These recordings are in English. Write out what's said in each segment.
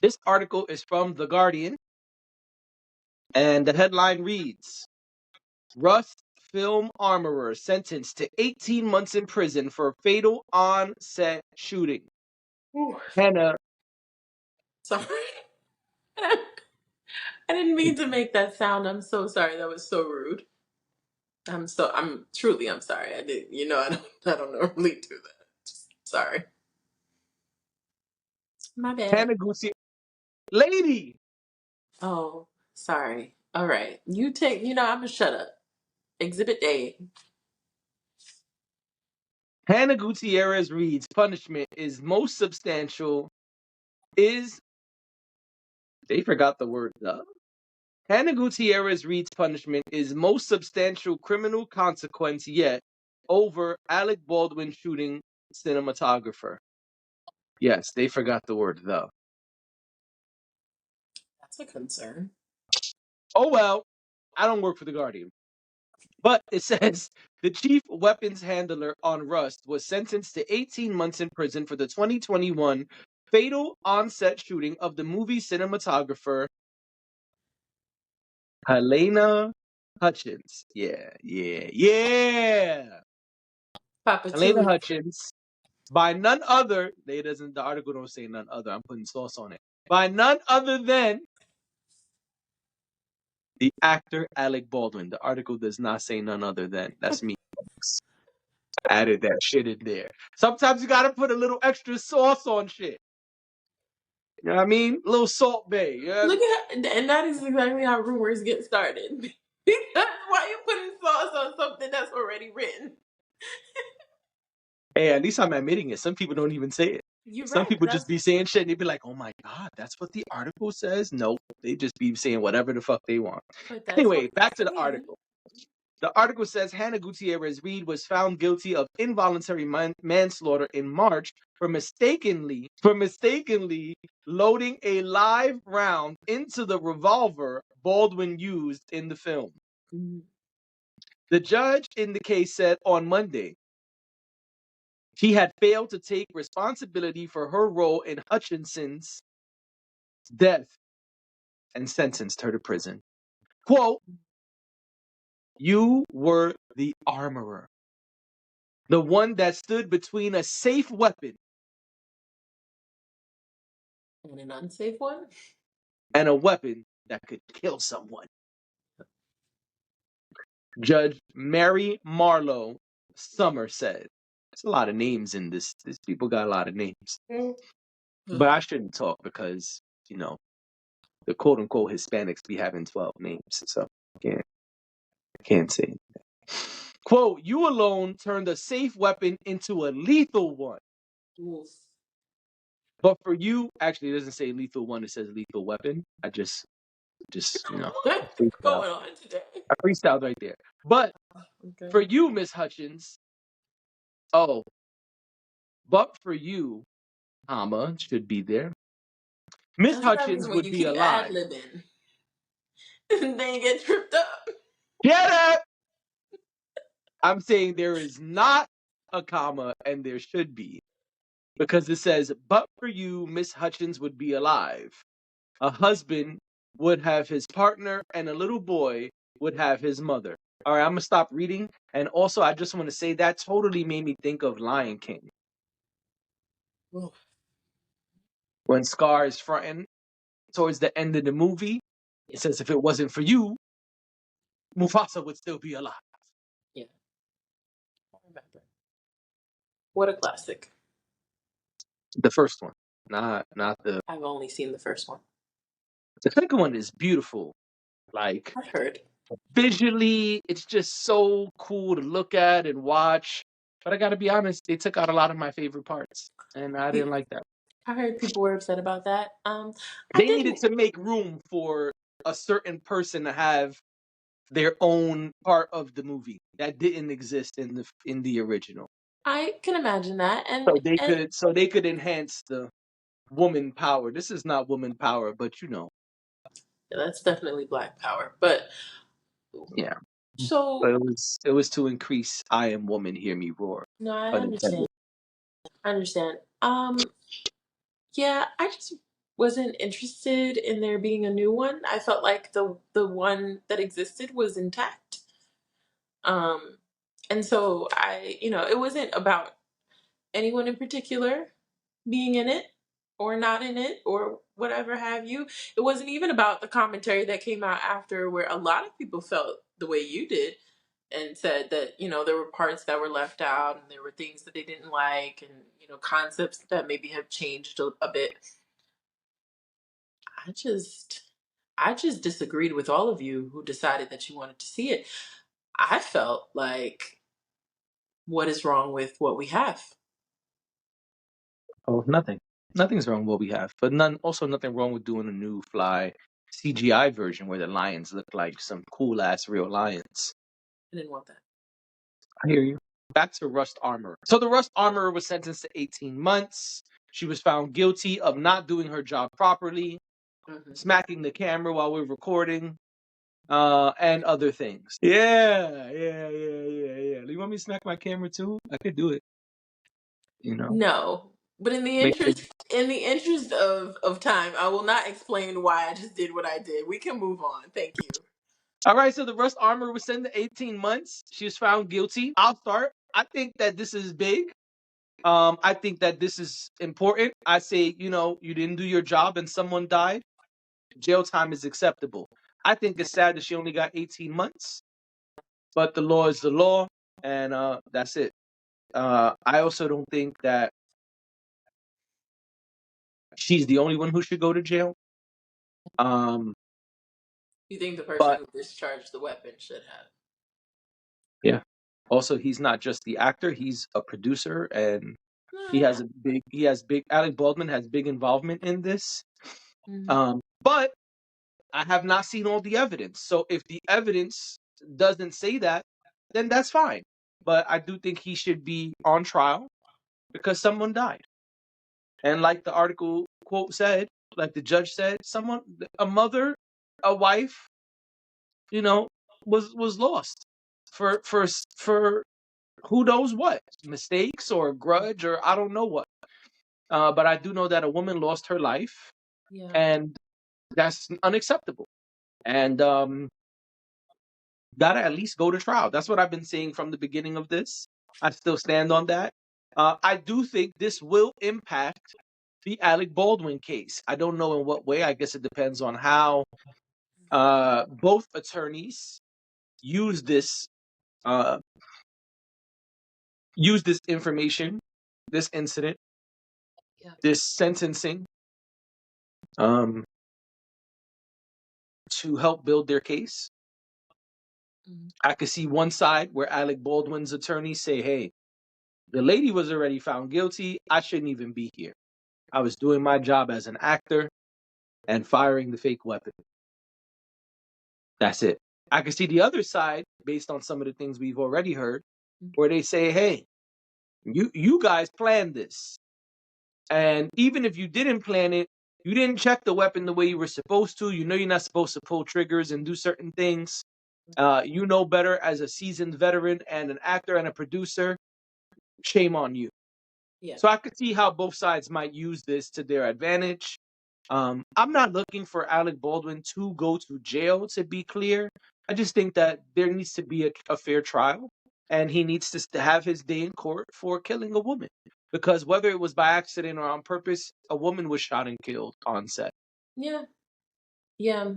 This article is from The Guardian, and the headline reads, Rust film armorer sentenced to 18 months in prison for fatal on-set shooting. Ooh. Hannah. Sorry. I didn't mean to make that sound. I'm so sorry. That was so rude. I'm sorry. I did. I don't normally do that. Sorry. My bad. Hannah Gutierrez. Lady! Oh, sorry. All right. I'm gonna shut up. Exhibit A. Hannah Gutierrez Reed's punishment is most substantial. They forgot the word the. Hannah Gutierrez Reed's punishment is most substantial criminal consequence yet over Alec Baldwin shooting cinematographer. Yes, they forgot the word the. That's a concern. Oh well, I don't work for The Guardian. But it says the chief weapons handler on Rust was sentenced to 18 months in prison for the 2021 fatal on-set shooting of the movie cinematographer Helena Hutchins. Yeah. Papa Helena Tui. Hutchins by none other. The article don't say none other. I'm putting sauce on it. By none other than the actor Alec Baldwin. The article does not say none other than. That's me. Added that shit in there. Sometimes you gotta put a little extra sauce on shit. You know what I mean? A little salt bay. You know? Look at and that is exactly how rumors get started. That's why you putting sauce on something that's already written. Hey, at least I'm admitting it. Some people don't even say it. You're Some right. people just be saying shit and they be like, oh my God, that's what the article says? Nope. They just be saying whatever the fuck they want. But that's what Anyway, back to the we're saying. article. The article says Hannah Gutierrez Reed was found guilty of involuntary manslaughter in March for mistakenly loading a live round into the revolver Baldwin used in the film. Mm-hmm. The judge in the case said on Monday she had failed to take responsibility for her role in Hutchinson's death and sentenced her to prison. Quote, you were the armorer, the one that stood between a safe weapon And an unsafe one? and a weapon that could kill someone. Judge Mary Marlowe Summer said. There's a lot of names in this. These people got a lot of names. Mm-hmm. But I shouldn't talk because, the quote unquote Hispanics be having 12 names. So I can't say anything. Quote, you alone turned a safe weapon into a lethal one. Oof. But for you, actually, it doesn't say lethal one, it says lethal weapon. I just What's freestyle. going on today? I freestyled right there. But Okay. for you, Miss Hutchins, but for you, comma, should be there. Miss That's what I mean Hutchins when would you be keep alive. ad-libbing. And then you get tripped up. Get it? I'm saying there is not a comma and there should be. Because it says, but for you, Miss Hutchins would be alive. A husband would have his partner and a little boy would have his mother. All right, I'm going to stop reading. And also, I just want to say that totally made me think of Lion King. Oof. When Scar is fronting towards the end of the movie, it says, if it wasn't for you, Mufasa would still be alive. Yeah. I remember. What a classic. The first one, not the I've only seen the first one. second one is beautiful. Like I've heard. visually, it's just so cool to look at and watch. But I gotta be honest, they took out a lot of my favorite parts, and I didn't like that. I heard people were upset about that. I They needed didn't. to make room for a certain person to have their own part of the movie that didn't exist in the original. I can imagine that, So and they could enhance the woman power. This is not woman power, but that's definitely Black Power. But yeah. But so it was to increase I am woman, hear me roar. no, I Unintended. understand. I understand. Yeah, I just wasn't interested in there being a new one. I felt like the one that existed was intact. Um, and so it wasn't about anyone in particular being in it or not in it or whatever have you. It wasn't even about the commentary that came out after, where a lot of people felt the way you did and said that, there were parts that were left out and there were things that they didn't like, and, concepts that maybe have changed a bit. I just I just disagreed with all of you who decided that you wanted to see it. I felt like, what is wrong with what we have? Oh, nothing. Nothing's wrong with what we have, but nothing wrong with doing a new fly CGI version where the lions look like some cool ass real lions. I didn't want that. I hear you. Back to Rust Armor. So the Rust Armor was sentenced to 18 months. She was found guilty of not doing her job properly, Hmm. smacking the camera while we're recording, and other things. Yeah. You want me to smack my camera too? I could do it. You know, No, but make it. in the interest of time, I will not explain why I just did what I did. We can move on. Thank you. All right. So the Rust Armor was sentenced to 18 months. She was found guilty. I'll start. I think that this is big. I think that this is important. I say, you didn't do your job and someone died. Jail time is acceptable. I think it's sad that she only got 18 months, but the law is the law, and that's it. I also don't think that she's the only one who should go to jail. Um, You think the person but who discharged the weapon should have? yeah. Also, he's not just the actor; he's a producer, and No. Alec Baldwin has big involvement in this. Hmm. But I have not seen all the evidence. So if the evidence doesn't say that, then that's fine. But I do think he should be on trial because someone died. And like the article quote said, like the judge said, a mother, a wife, you know, was lost for who knows what, mistakes or grudge or I don't know what. But I do know that a woman lost her life, Yeah. and that's unacceptable. And gotta at least go to trial. That's what I've been saying from the beginning of this. I still stand on that. I do think this will impact the Alec Baldwin case. I don't know in what way. I guess it depends on how both attorneys use this uh, information, this incident, Yeah. this sentencing, um, to help build their case. Hmm. I could see one side where Alec Baldwin's attorneys say, "Hey, the lady was already found guilty. I shouldn't even be here. I was doing my job as an actor and firing the fake weapon. That's it." I can see the other side, based on some of the things we've already heard, where they say, "Hey, you guys planned this. And even if you didn't plan it, you didn't check the weapon the way you were supposed to. You know you're not supposed to pull triggers and do certain things. You know better as a seasoned veteran and an actor and a producer. Shame on you." Yeah. So I could see how both sides might use this to their advantage. I'm not looking for Alec Baldwin to go to jail, to be clear. I just think that there needs to be a fair trial, and he needs to have his day in court for killing a woman. Because whether it was by accident or on purpose, a woman was shot and killed on set. Yeah. Yeah.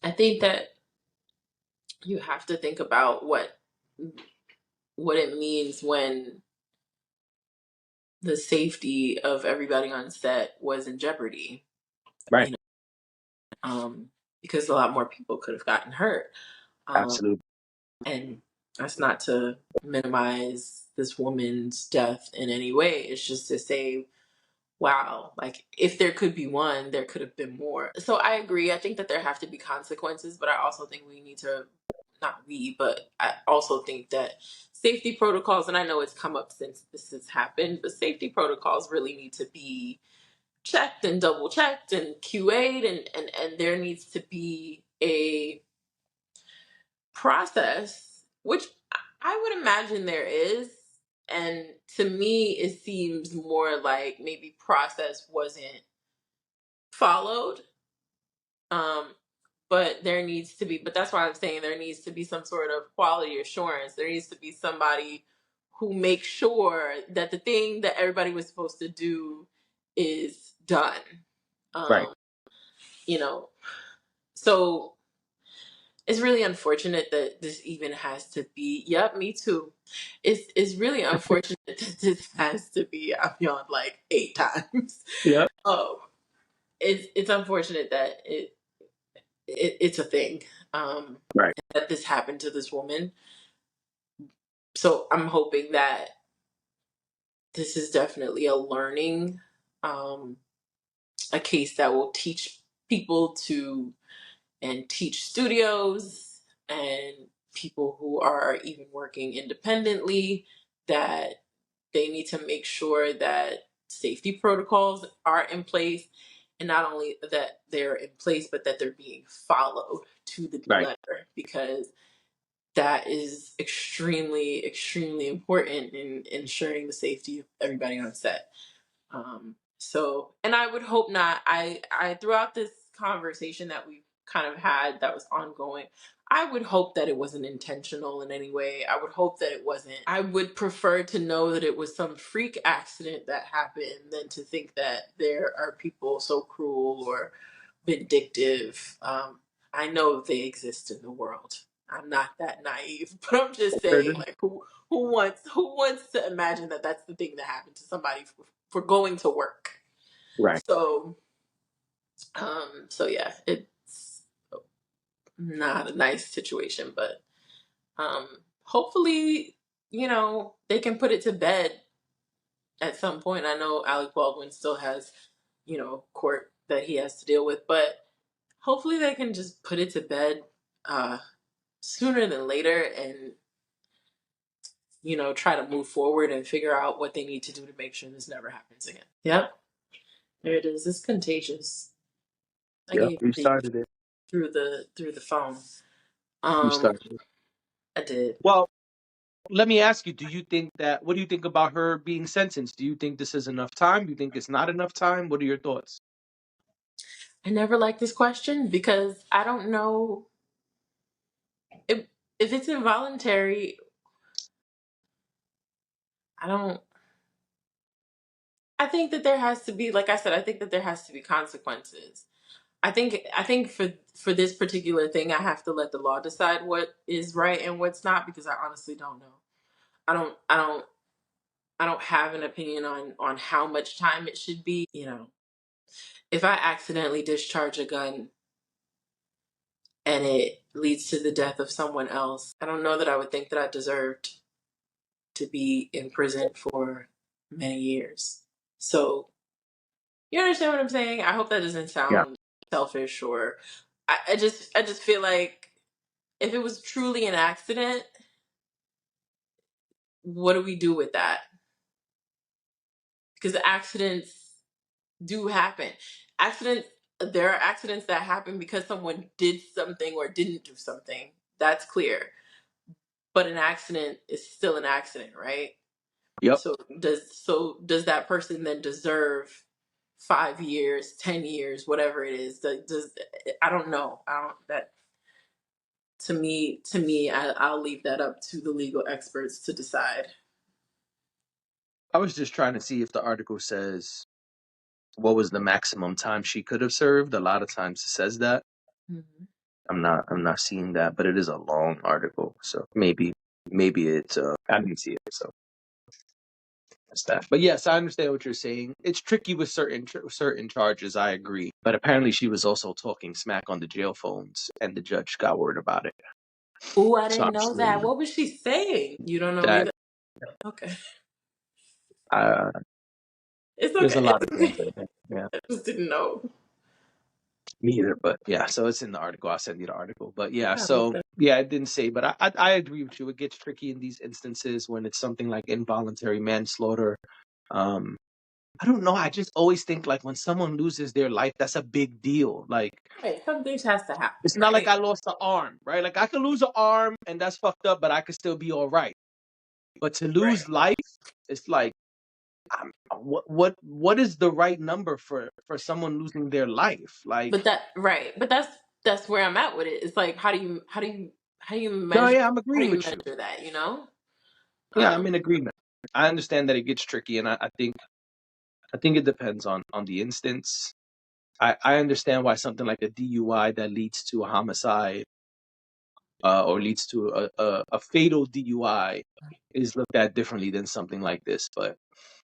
I think that you have to think about what it means when the safety of everybody on set was in jeopardy. Right. You know, because a lot more people could have gotten hurt. Um, Absolutely. and that's not to minimize this woman's death in any way. It's just to say, wow, like if there could be one, there could have been more. So I agree. I think that there have to be consequences, but I also think we need to, not we, but I also think that safety protocols, and I know it's come up since this has happened, but safety protocols really need to be checked and double checked and QA'd, and there needs to be a process, which I would imagine there is. And to me, it seems more like maybe process wasn't followed. But there needs to be, but that's why I'm saying there needs to be some sort of quality assurance. There needs to be somebody who makes sure that the thing that everybody was supposed to do is done. Right. Um, you know, so it's really unfortunate that this even has to be. Yep, me too. It's really unfortunate that this has to be. I've yawned like 8 times. Yeah. Um, it's unfortunate that it's a thing. Right. That this happened to this woman. So I'm hoping that this is definitely a learning, um, a case that will teach people to, and teach studios and people who are even working independently, that they need to make sure that safety protocols are in place, and not only that they're in place, but that they're being followed to the Right. letter, because that is extremely, extremely important in ensuring the safety of everybody on set. So, and I would hope not. I throughout this conversation that we kind of had that was ongoing, I would hope that it wasn't intentional in any way. I would hope that it wasn't. I would prefer to know that it was some freak accident that happened than to think that there are people so cruel or vindictive. I know they exist in the world. I'm not that naive, but I'm just saying, like, who wants to imagine that that's the thing that happened to somebody for going to work? Right. So, so yeah, it's not a nice situation, but hopefully, they can put it to bed at some point. I know Alec Baldwin still has, court that he has to deal with, but hopefully they can just put it to bed uh, sooner than later, and try to move forward and figure out what they need to do to make sure this never happens again. Yep, there it is. It's contagious. I Yep. gave You it started it. through the phone. You Um, started it. I did. Well, let me ask you, what do you think about her being sentenced? Do you think this is enough time? Do you think it's not enough time? What are your thoughts? I never liked this question because I don't know if it's involuntary. I don't. I think that there has to be, like I said, I think that there has to be consequences. I think for this particular thing, I have to let the law decide what is right and what's not, because I honestly don't know. I don't have an opinion on how much time it should be. If I accidentally discharge a gun and it leads to the death of someone else, I don't know that I would think that I deserved to be in prison for many years. So, you understand what I'm saying? I hope that doesn't Yeah. sound selfish, or I just feel like if it was truly an accident, what do we do with that? Because accidents do happen. Accidents There are accidents that happen because someone did something or didn't do something. That's clear. But an accident is still an accident, right? Yep. So does that person then deserve 5 years, 10 years, whatever it is? Does I don't know. I don't that to me, I'll leave that up to the legal experts to decide. I was just trying to see if the article says what was the maximum time she could have served. A lot of times it says that. Mhm. I'm not seeing that, but it is a long article, so maybe it's I didn't see it, so that's that. But yes, I understand what you're saying. It's tricky with certain charges. I agree, but apparently she was also talking smack on the jail phones, and the judge got word about it. Oh, I So didn't I'm know sure that. What was she saying? You don't know that either. Okay, uh, it's there's a okay. lot It's of things. okay. Yeah, I just didn't know. me either. But yeah, so it's in the article. I'll send you the article. But yeah, Yeah, so yeah, it didn't say, but I agree with you. It gets tricky in these instances when it's something like involuntary manslaughter. Um, I don't know. I just always think like when someone loses their life, that's a big deal. Like right. Some things has to it's happen, not like right? I lost an arm, right? Like I could lose an arm and that's fucked up, but I could still be all right. But to Right. lose life, it's like what is the right number for someone losing their life? Like, But that right, but that's where I'm at with it. It's like how do you no, measure yeah, I'm agreeing with you. that? You know, Yeah, I'm in um, agreement. I understand that it gets tricky, and I think it depends on the instance. I understand why something like a DUI that leads to a homicide, or leads to a fatal DUI, is looked at differently than something like this. But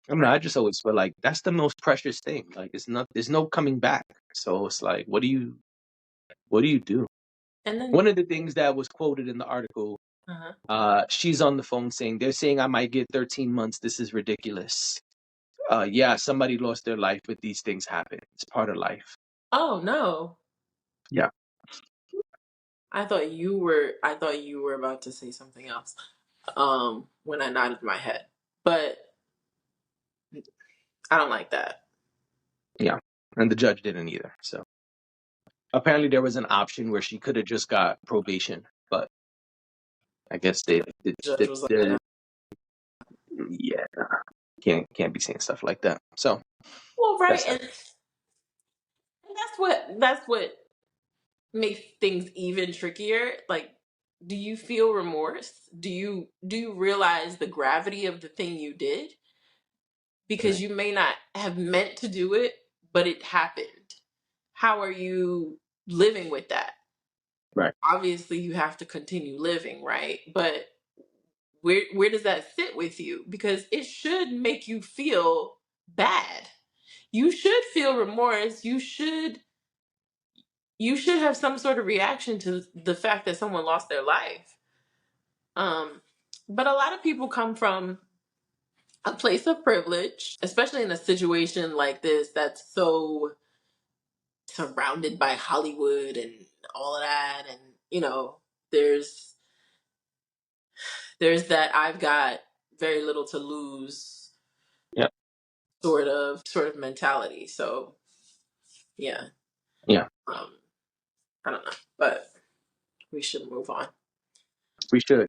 I don't know. right. I just always feel like that's the most precious thing. Like, it's not. There's no coming back. So it's like, what do you do? And then One of the things that was quoted in the article, uh she's on the phone saying, they're saying I might get 13 months. This is ridiculous. Yeah, somebody lost their life, but these things happen. It's part of life. oh no, Yeah, I thought you were about to say something else. When I nodded my head, but I don't like that. yeah. And the judge didn't either. So apparently there was an option where she could have just got probation, but I guess The judge was like, no. yeah, can't be saying stuff like that. So Well, right, that's that. and that's what makes things even trickier. Like, do you feel remorse? Do you realize the gravity of the thing you did? Because Right, you may not have meant to do it, but it happened. How are you living with that? right, Obviously, you have to continue living, right? But where does that sit with you? Because it should make you feel bad. You should feel remorse. You should have some sort of reaction to the fact that someone lost their life. Um, but a lot of people come from a place of privilege, especially in a situation like this that's so surrounded by Hollywood and all of that. And there's there's that I've got very little to lose yeah, sort of mentality. So yeah, yeah. um, I don't know, but we should move on. We should.